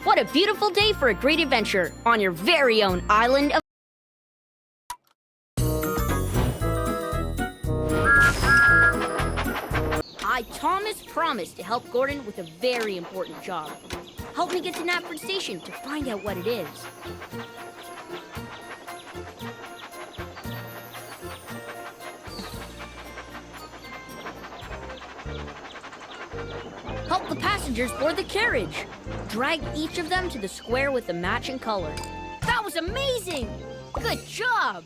What a beautiful day for a great adventure on your very own island of... Thomas promised to help Gordon with a very important job. Help me get to Knapford Station to find out what it is. Help the passengers board the carriage. Drag each of them to the square with the matching color. That was amazing! Good job!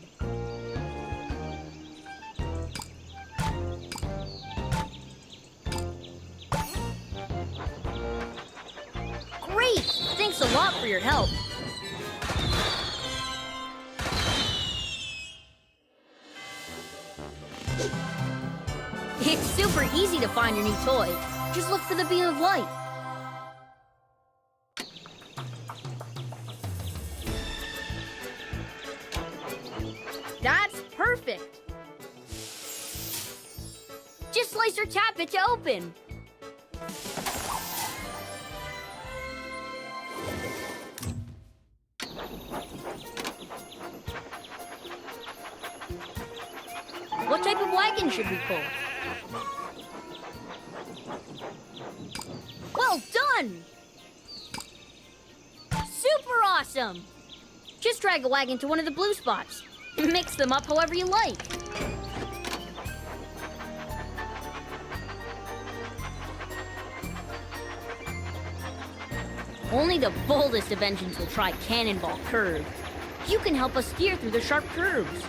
Great! Thanks a lot for your help. It's super easy to find your new toy. Just look for the beam of light. That's perfect. Just slice or tap it to open. What type of wagon should we pull? Well done! Super awesome! Just drag a wagon to one of the blue spots. Mix them up however you like. Only the boldest of engines will try Cannonball Curve. You can help us steer through the sharp curves.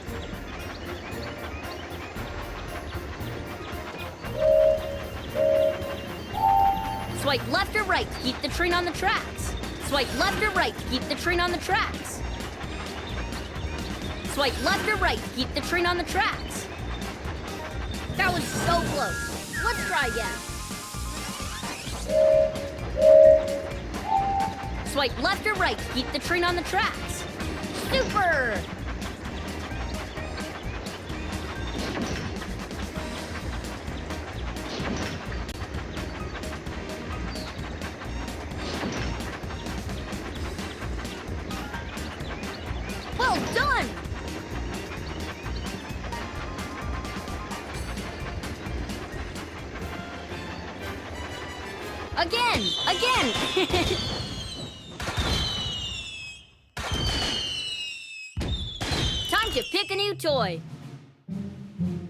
Swipe left or right to keep the train on the tracks. Swipe left or right to keep the train on the tracks. Swipe left or right to keep the train on the tracks. That was so close. Let's try again. Swipe left or right to keep the train on the tracks. Super! Well done! Again! Time to pick a new toy.